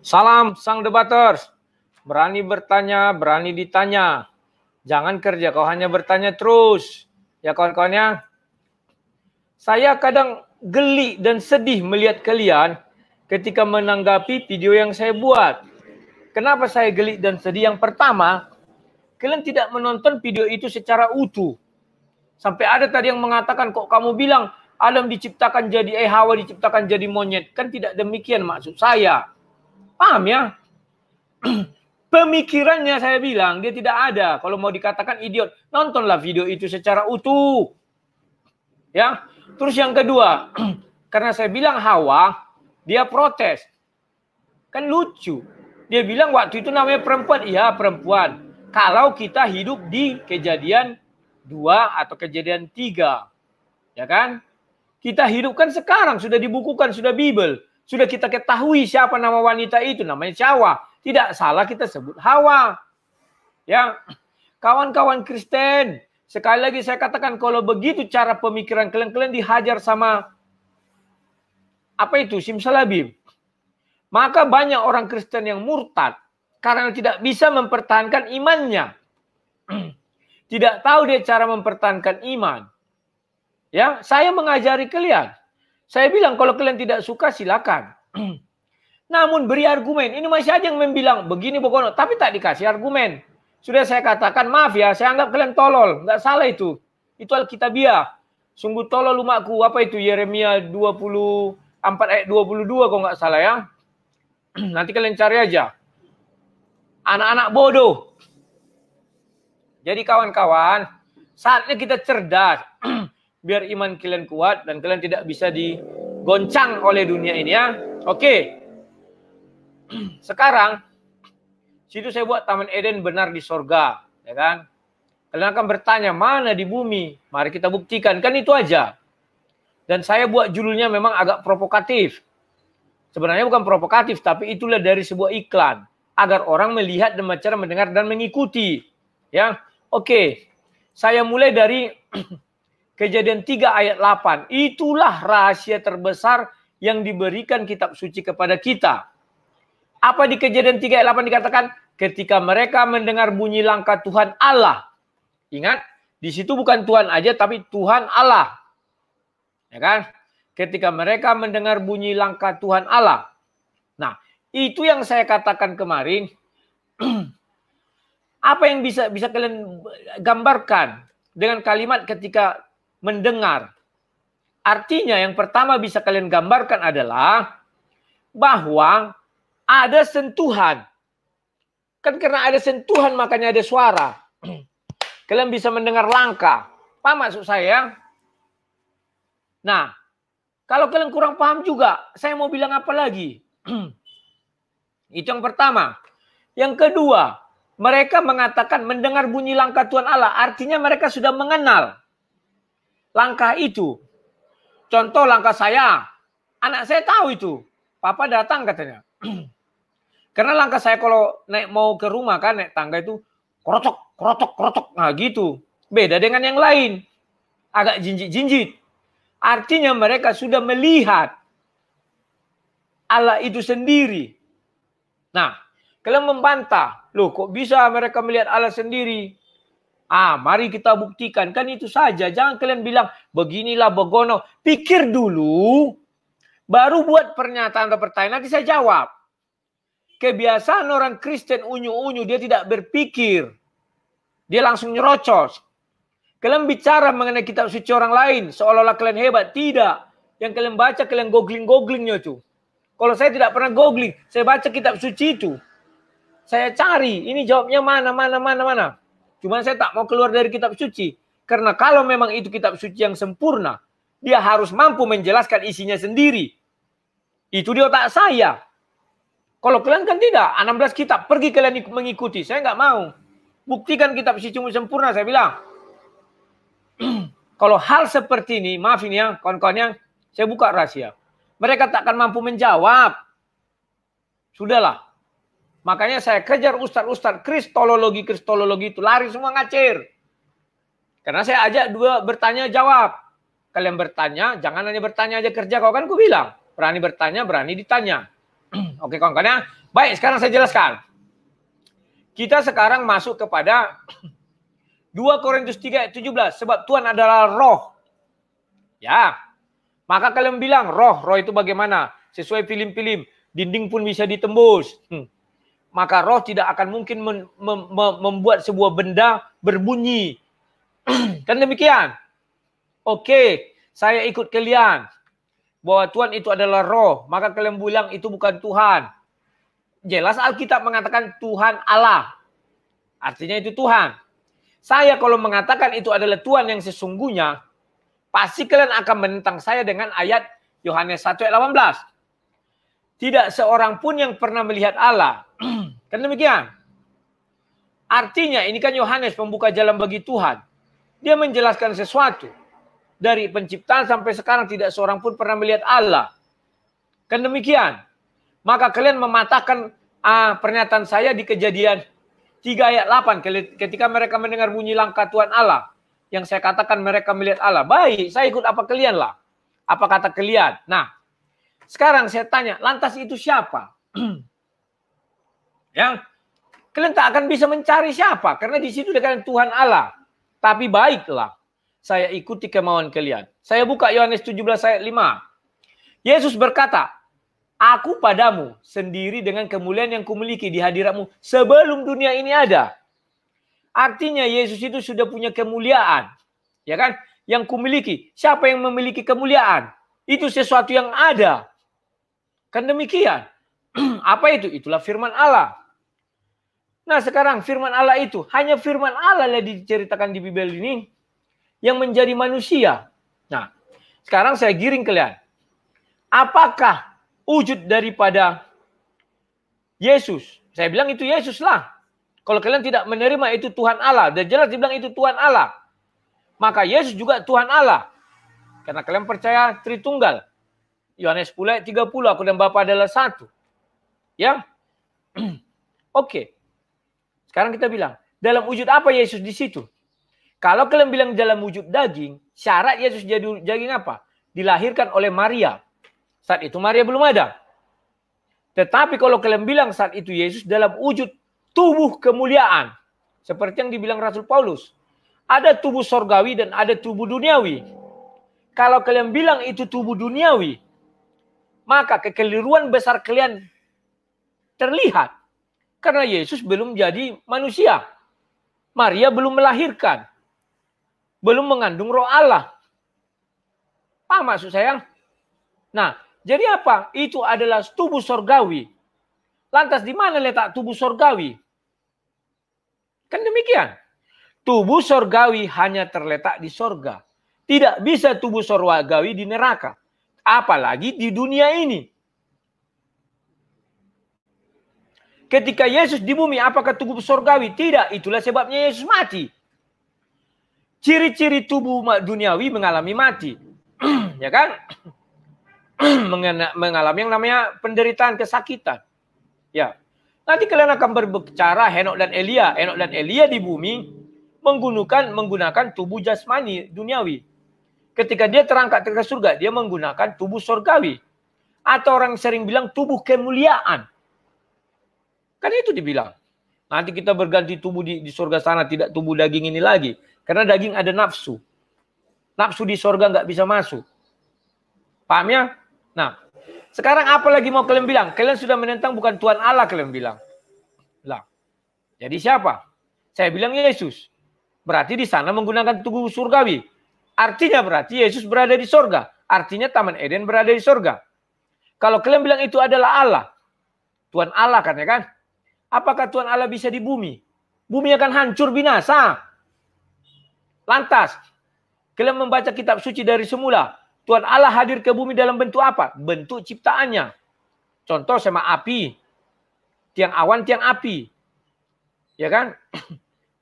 Salam sang debaters. Berani bertanya, berani ditanya. Jangan kerja, kau hanya bertanya terus. Ya kawan-kawannya. Saya kadang geli dan sedih melihat kalian ketika menanggapi video yang saya buat. Kenapa saya geli dan sedih? Yang pertama, kalian tidak menonton video itu secara utuh. Sampai ada tadi yang mengatakan, kok kamu bilang Adam diciptakan jadi Hawa diciptakan jadi monyet. Kan tidak demikian maksud saya. Paham ya? Pemikirannya saya bilang dia tidak ada. Kalau mau dikatakan idiot, nontonlah video itu secara utuh. Ya. Terus yang kedua, karena saya bilang Hawa, dia protes. Kan lucu. Dia bilang waktu itu namanya perempuan. Iya, perempuan. Kalau kita hidup di Kejadian 2 atau Kejadian 3. Ya kan? Kita hidup kan sekarang, sudah dibukukan, sudah Bible. Sudah kita ketahui siapa nama wanita itu, namanya Hawa. Tidak salah kita sebut Hawa. Ya, kawan-kawan Kristen, sekali lagi saya katakan kalau begitu cara pemikiran kalian dihajar sama apa itu simsalabim. Maka banyak orang Kristen yang murtad karena tidak bisa mempertahankan imannya. Tidak tahu dia cara mempertahankan iman. Ya, saya mengajari kalian. Saya bilang kalau kalian tidak suka silakan. Namun beri argumen. Ini masih ada yang membilang begini pokoknya, tapi tak dikasih argumen. Sudah saya katakan maaf ya, saya anggap kalian tolol. Enggak salah itu. Itu Alkitabiah. Sungguh tolol umatku. Apa itu Yeremia 24 ayat 22 kalau enggak salah ya. Nanti kalian cari aja. Anak-anak bodoh. Jadi kawan-kawan, saatnya kita cerdas. Biar iman kalian kuat dan kalian tidak bisa digoncang oleh dunia ini ya. Oke. Sekarang situ saya buat Taman Eden benar di sorga, ya kan? Kalian akan bertanya mana di bumi? Mari kita buktikan, kan itu aja. Dan saya buat judulnya memang agak provokatif. Sebenarnya bukan provokatif, tapi itulah dari sebuah iklan agar orang melihat dan cara mendengar dan mengikuti. Ya, oke. Saya mulai dari Kejadian 3 ayat 8. Itulah rahasia terbesar yang diberikan kitab suci kepada kita. Apa di Kejadian 3 ayat 8 dikatakan? Ketika mereka mendengar bunyi langkah Tuhan Allah. Ingat, di situ bukan Tuhan aja, tapi Tuhan Allah. Ya kan? Ketika mereka mendengar bunyi langkah Tuhan Allah. Nah, itu yang saya katakan kemarin. Apa yang bisa kalian gambarkan dengan kalimat ketika mendengar? Artinya yang pertama bisa kalian gambarkan adalah bahwa ada sentuhan. Kan karena ada sentuhan makanya ada suara. Kalian bisa mendengar langkah. Paham maksud saya? Nah, kalau kalian kurang paham juga, saya mau bilang apa lagi? Itu yang pertama. Yang kedua, mereka mengatakan mendengar bunyi langkah Tuhan Allah. Artinya mereka sudah mengenal langkah itu. Contoh langkah saya. Anak saya tahu itu. Papa datang katanya. Karena langkah saya kalau naik mau ke rumah kan naik tangga itu krotok, krotok, krotok. Nah gitu. Beda dengan yang lain. Agak jinjit-jinjit. Artinya mereka sudah melihat Allah itu sendiri. Nah, kalian membantah. Loh kok bisa mereka melihat Allah sendiri? Mari kita buktikan. Kan itu saja. Jangan kalian bilang beginilah begono. Pikir dulu. Baru buat pernyataan atau pertanyaan. Nanti saya jawab. Kebiasaan orang Kristen unyu-unyu. Dia tidak berpikir. Dia langsung nyerocos. Kalian bicara mengenai kitab suci orang lain. Seolah-olah kalian hebat. Tidak. Yang kalian baca kalian googling-googlingnya tuh. Kalau saya tidak pernah googling. Saya baca kitab suci itu. Saya cari. Ini jawabnya mana. Cuma saya tak mau keluar dari kitab suci. Karena kalau memang itu kitab suci yang sempurna, dia harus mampu menjelaskan isinya sendiri. Itu di otak saya. Kalau kalian kan tidak. 16 kitab. Pergi kalian mengikuti. Saya nggak mau. Buktikan kitab suci sempurna, saya bilang. Kalau hal seperti ini, maaf ini ya, kawan-kawannya, saya buka rahasia. Mereka tak akan mampu menjawab. Sudahlah. Makanya saya kejar ustadz-ustadz kristologi itu lari semua ngacir. Karena saya ajak dua bertanya jawab. Kalian bertanya, jangan hanya bertanya aja kerja. Kau kan ku bilang, berani bertanya, berani ditanya. Oke kawan-kawan ya. Baik, sekarang saya jelaskan. Kita sekarang masuk kepada 2 Korintus 3 ayat 17. Sebab Tuhan adalah roh. Ya. Maka kalian bilang, roh itu bagaimana? Sesuai film-film, dinding pun bisa ditembus. Maka roh tidak akan mungkin membuat sebuah benda berbunyi. Kan demikian? Oke, saya ikut kalian. Bahwa Tuhan itu adalah roh. Maka kalian bilang itu bukan Tuhan. Jelas Alkitab mengatakan Tuhan Allah. Artinya itu Tuhan. Saya kalau mengatakan itu adalah Tuhan yang sesungguhnya, pasti kalian akan menentang saya dengan ayat Yohanes 1 ayat 18. Tidak seorang pun yang pernah melihat Allah. Kan demikian? Artinya ini kan Yohanes pembuka jalan bagi Tuhan. Dia menjelaskan sesuatu. Dari penciptaan sampai sekarang tidak seorang pun pernah melihat Allah. Kan demikian? Maka kalian mematahkan pernyataan saya di Kejadian 3 ayat 8. Ketika mereka mendengar bunyi langkah Tuhan Allah. Yang saya katakan mereka melihat Allah. Baik, saya ikut apa kalian lah. Apa kata kalian? Nah, sekarang saya tanya, lantas itu siapa? Ya, kalian tak akan bisa mencari siapa. Karena di situ dikatakan Tuhan Allah. Tapi baiklah, saya ikuti kemauan kalian. Saya buka Yohanes 17 ayat 5. Yesus berkata, aku padamu sendiri dengan kemuliaan yang kumiliki di hadiratmu sebelum dunia ini ada. Artinya Yesus itu sudah punya kemuliaan. Ya kan? Yang kumiliki. Siapa yang memiliki kemuliaan? Itu sesuatu yang ada. Kan demikian. Apa itu? Itulah firman Allah. Nah sekarang firman Allah itu. Hanya firman Allah yang diceritakan di Bible ini. Yang menjadi manusia. Nah sekarang saya giring kalian. Apakah wujud daripada Yesus? Saya bilang itu Yesus lah. Kalau kalian tidak menerima itu Tuhan Allah. Dan jelas dibilang itu Tuhan Allah. Maka Yesus juga Tuhan Allah. Karena kalian percaya Tritunggal. Yohanes 10 ayat 30. Aku dan Bapa adalah satu. Ya. Oke. Sekarang kita bilang. Dalam wujud apa Yesus di situ? Kalau kalian bilang dalam wujud daging. Syarat Yesus jadi daging apa? Dilahirkan oleh Maria. Saat itu Maria belum ada. Tetapi kalau kalian bilang saat itu Yesus dalam wujud tubuh kemuliaan. Seperti yang dibilang Rasul Paulus. Ada tubuh sorgawi dan ada tubuh duniawi. Kalau kalian bilang itu tubuh duniawi. Maka kekeliruan besar kalian terlihat. Karena Yesus belum jadi manusia. Maria belum melahirkan. Belum mengandung roh Allah. Paham maksud saya? Nah, jadi apa? Itu adalah tubuh sorgawi. Lantas di mana letak tubuh sorgawi? Kan demikian. Tubuh sorgawi hanya terletak di sorga. Tidak bisa tubuh sorgawi di neraka. Apalagi di dunia ini. Ketika Yesus di bumi, apakah tubuh sorgawi? Tidak. Itulah sebabnya Yesus mati. Ciri-ciri tubuh duniawi mengalami mati. Ya kan? Mengalami yang namanya penderitaan, kesakitan. Ya. Nanti kalian akan berbicara Henok dan Elia. Henok dan Elia di bumi menggunakan tubuh jasmani duniawi. Ketika dia terangkat ke surga, dia menggunakan tubuh sorgawi. Atau orang sering bilang tubuh kemuliaan. Kan itu dibilang. Nanti kita berganti tubuh di surga sana, tidak tubuh daging ini lagi. Karena daging ada nafsu. Nafsu di surga nggak bisa masuk. Paham ya? Nah, sekarang apa lagi mau kalian bilang? Kalian sudah menentang bukan Tuhan Allah kalian bilang. Lah. Jadi siapa? Saya bilang Yesus. Berarti di sana menggunakan tubuh surgawi. Artinya berarti Yesus berada di surga. Artinya Taman Eden berada di surga. Kalau kalian bilang itu adalah Allah. Tuhan Allah kan ya kan? Apakah Tuhan Allah bisa di bumi? Bumi akan hancur binasa. Lantas, kalian membaca kitab suci dari semula. Tuhan Allah hadir ke bumi dalam bentuk apa? Bentuk ciptaannya. Contoh sama api. Tiang awan, tiang api. Ya kan?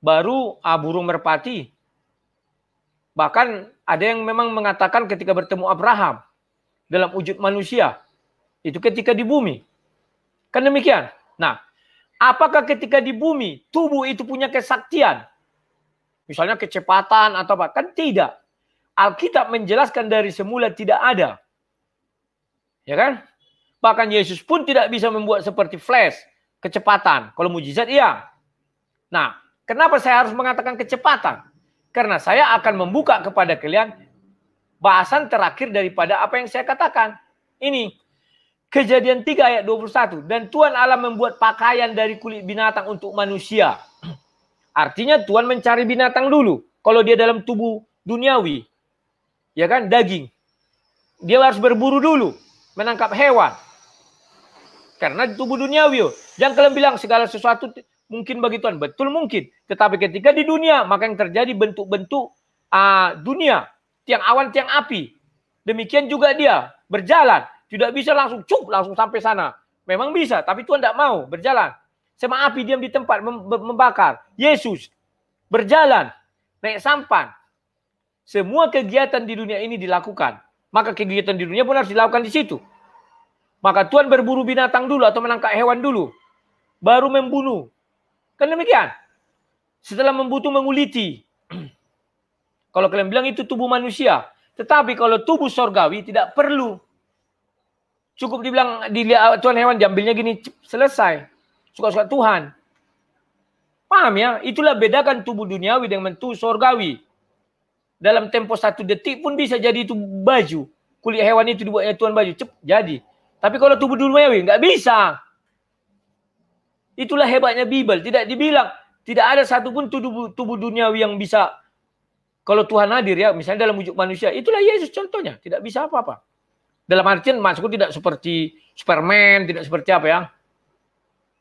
Baru burung merpati. Bahkan ada yang memang mengatakan ketika bertemu Abraham. Dalam wujud manusia. Itu ketika di bumi. Kan demikian? Nah, apakah ketika di bumi tubuh itu punya kesaktian? Misalnya kecepatan atau apa? Kan tidak. Alkitab menjelaskan dari semula tidak ada. Ya kan? Bahkan Yesus pun tidak bisa membuat seperti flash, kecepatan. Kalau mujizat iya. Nah, kenapa saya harus mengatakan kecepatan? Karena saya akan membuka kepada kalian bahasan terakhir daripada apa yang saya katakan. Ini, Kejadian 3 ayat 21. Dan Tuhan Allah membuat pakaian dari kulit binatang untuk manusia. Artinya Tuhan mencari binatang dulu. Kalau dia dalam tubuh duniawi. Ya kan, daging. Dia harus berburu dulu. Menangkap hewan. Karena di tubuh duniawi. Jangan kalian bilang segala sesuatu mungkin bagi Tuhan. Betul mungkin. Tetapi ketika di dunia, maka yang terjadi bentuk-bentuk dunia. Tiang awan, tiang api. Demikian juga dia berjalan. Tidak bisa langsung langsung sampai sana. Memang bisa, tapi Tuhan tidak mau berjalan. Sama api diam di tempat membakar. Yesus berjalan, naik sampan. Semua kegiatan di dunia ini dilakukan. Maka kegiatan di dunia pun harus dilakukan di situ. Maka Tuhan berburu binatang dulu atau menangkap hewan dulu. Baru membunuh. Kan demikian. Setelah membunuh menguliti. Kalau kalian bilang itu tubuh manusia. Tetapi kalau tubuh sorgawi tidak perlu. Cukup dibilang dilihat Tuhan hewan diambilnya gini. Selesai. Suka-suka Tuhan. Paham ya? Itulah bedakan tubuh duniawi dengan tubuh sorgawi. Dalam tempo 1 detik pun bisa jadi itu baju. Kulit hewan itu dibuatnya Tuhan baju. Jadi. Tapi kalau tubuh duniawi nggak bisa. Itulah hebatnya Bible. Tidak dibilang. Tidak ada satupun tubuh duniawi yang bisa. Kalau Tuhan hadir ya. Misalnya dalam wujud manusia. Itulah Yesus contohnya. Tidak bisa apa-apa. Dalam artian maksudku tidak seperti Superman. Tidak seperti apa ya.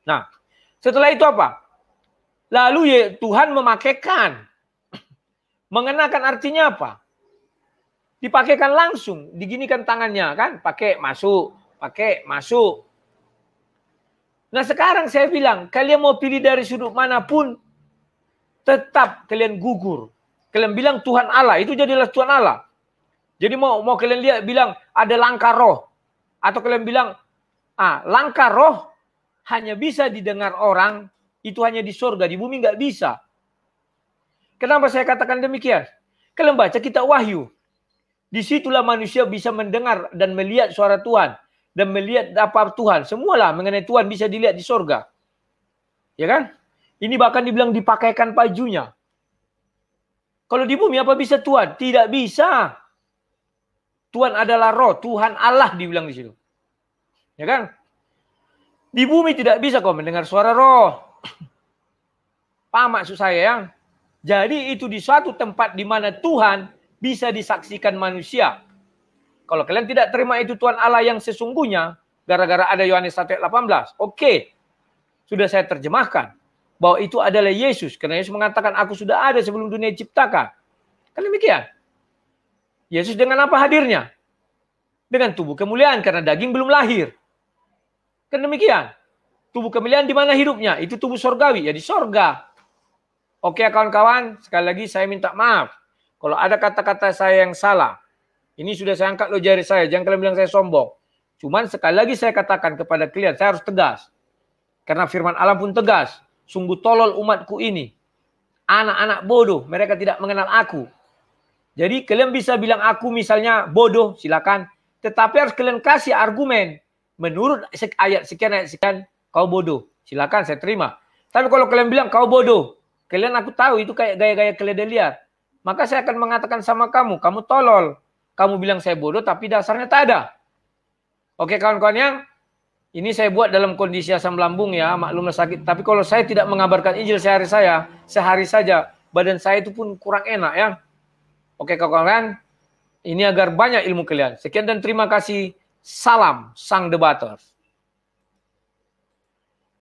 Nah. Setelah itu apa? Lalu ya, Tuhan memakaikan. Mengenakan artinya apa? Dipakaikan langsung. Diginikan tangannya kan. Pakai masuk. Pakai, masuk. Nah sekarang saya bilang, kalian mau pilih dari sudut manapun, tetap kalian gugur. Kalian bilang Tuhan Allah, itu jadilah Tuhan Allah. Jadi mau kalian lihat, bilang ada langkah roh. Atau kalian bilang, langkah roh hanya bisa didengar orang, itu hanya di surga, di bumi nggak bisa. Kenapa saya katakan demikian? Kalian baca kitab Wahyu. Disitulah manusia bisa mendengar dan melihat suara Tuhan. Dan melihat apa Tuhan. Semualah mengenai Tuhan bisa dilihat di sorga. Ya kan? Ini bahkan dibilang dipakaikan bajunya. Kalau di bumi apa bisa Tuhan? Tidak bisa. Tuhan adalah roh. Tuhan Allah dibilang di situ. Ya kan? Di bumi tidak bisa kau mendengar suara roh. Paham maksud saya ya? Jadi itu di suatu tempat di mana Tuhan bisa disaksikan manusia. Kalau kalian tidak terima itu Tuhan Allah yang sesungguhnya, gara-gara ada Yohanes 1:18, oke. Sudah saya terjemahkan. Bahwa itu adalah Yesus. Karena Yesus mengatakan, aku sudah ada sebelum dunia diciptakan. Kan demikian. Yesus dengan apa hadirnya? Dengan tubuh kemuliaan, karena daging belum lahir. Kan demikian. Tubuh kemuliaan di mana hidupnya? Itu tubuh sorgawi, ya di sorga. Oke kawan-kawan, sekali lagi saya minta maaf. Kalau ada kata-kata saya yang salah, ini sudah saya angkat lo jari saya. Jangan kalian bilang saya sombong. Cuman sekali lagi saya katakan kepada kalian. Saya harus tegas. Karena firman Allah pun tegas. Sungguh tolol umatku ini. Anak-anak bodoh. Mereka tidak mengenal aku. Jadi kalian bisa bilang aku misalnya bodoh. Silakan. Tetapi harus kalian kasih argumen. Menurut ayat sekian kau bodoh. Silakan saya terima. Tapi kalau kalian bilang kau bodoh. Kalian aku tahu itu kayak gaya-gaya kalian lihat. Maka saya akan mengatakan sama kamu. Kamu tolol. Kamu bilang saya bodoh tapi dasarnya tak ada. Oke kawan-kawan yang ini saya buat dalam kondisi asam lambung ya, maklumlah sakit. Tapi kalau saya tidak mengabarkan Injil sehari saja, badan saya itu pun kurang enak ya. Oke kawan-kawan, ini agar banyak ilmu kalian. Sekian dan terima kasih. Salam sang debater.